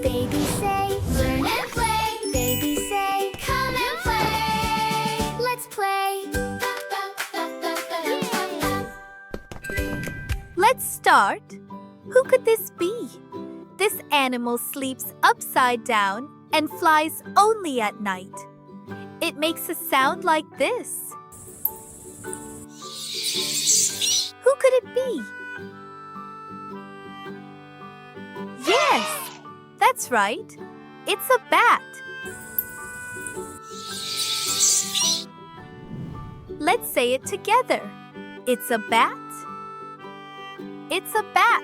Baby say, learn and play. Baby say, come and play. Let's play. Let's start. Who could this be? This animal sleeps upside down and flies only at night. It makes a sound like this. Who could it be? Yes, that's right. It's a bat. Let's say it together. It's a bat. It's a bat.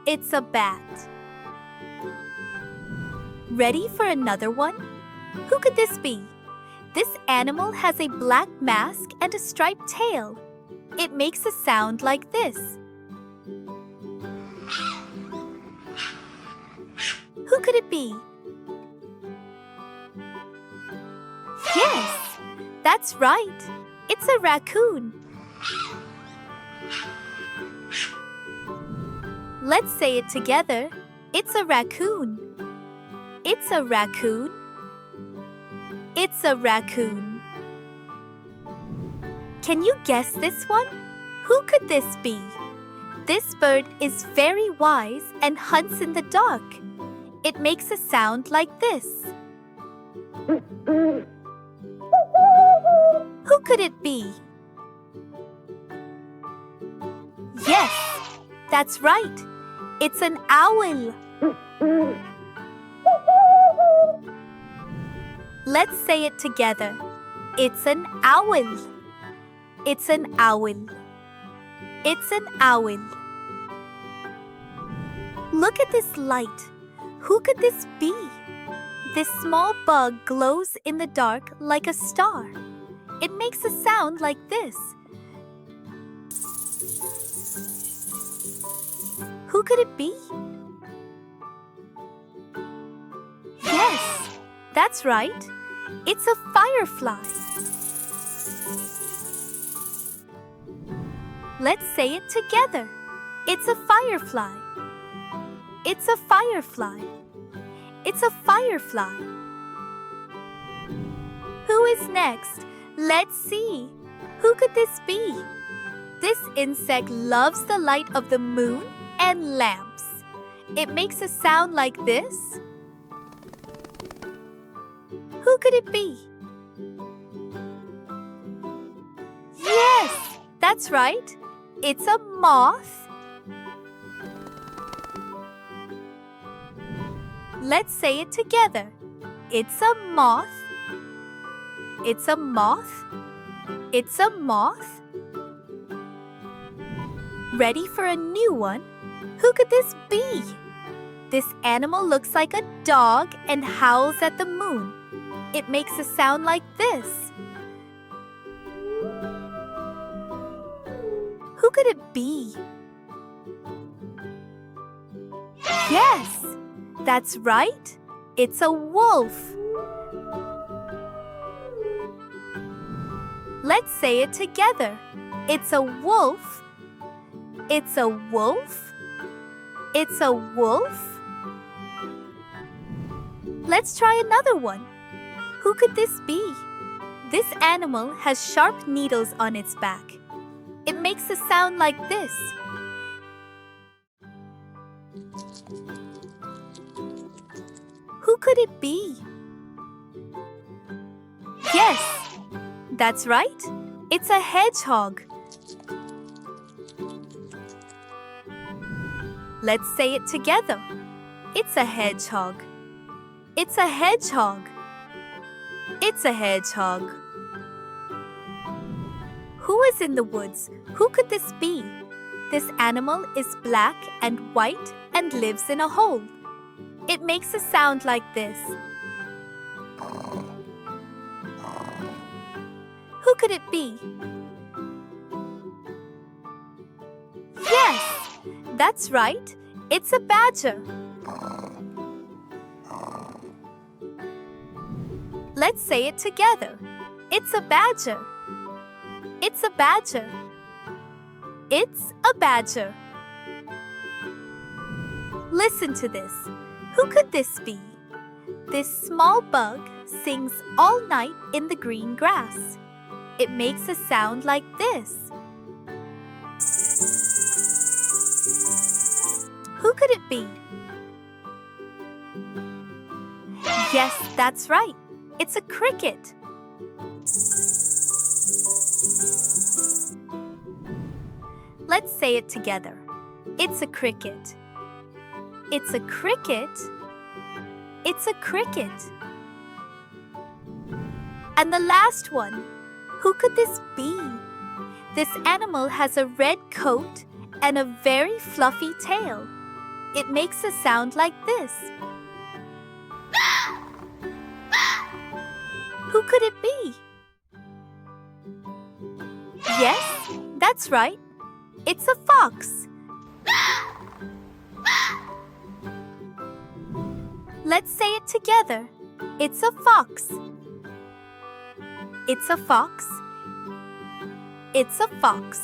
It's a bat. Ready for another one? Who could this be? This animal has a black mask and a striped tail. It makes a sound like this. Who could it be? Yes, that's right. It's a raccoon. Let's say it together. It's a raccoon. It's a raccoon. It's a raccoon. Can you guess this one? Who could this be? This bird is very wise and hunts in the dark. It makes a sound like this. Who could it be? Yes, that's right. It's an owl. Let's say it together. It's an owl. It's an owl. It's an owl. Look at this light. Who could this be? This small bug glows in the dark like a star. It makes a sound like this. Who could it be? Yes, that's right. It's a firefly. Let's say it together. It's a firefly. It's a firefly. It's a firefly. Who is next? Let's see. Who could this be? This insect loves the light of the moon and lamps. It makes a sound like this. Who could it be? Yes, that's right. It's a moth. Let's say it together. It's a moth. It's a moth. It's a moth. Ready for a new one? Who could this be? This animal looks like a dog and howls at the moon. It makes a sound like this. Who could it be? Yes, that's right. It's a wolf. Let's say it together. It's a wolf. It's a wolf. It's a wolf. Let's try another one. Who could this be? This animal has sharp needles on its back. It makes a sound like this. Who could it be? Yes, that's right. It's a hedgehog. Let's say it together. It's a hedgehog. It's a hedgehog. It's a hedgehog. Who is in the woods? Who could this be? This animal is black and white and lives in a hole. It makes a sound like this. Who could it be? Yes, that's right. It's a badger. Let's say it together. It's a badger. It's a badger. It's a badger. Listen to this. Who could this be? This small bug sings all night in the green grass. It makes a sound like this. Who could it be? Yes, that's right. It's a cricket. Let's say it together. It's a cricket. It's a cricket. It's a cricket. And the last one. Who could this be? This animal has a red coat and a very fluffy tail. It makes a sound like this. Who could it be? Yes, that's right. It's a fox. Let's say it together. It's a fox. It's a fox. It's a fox.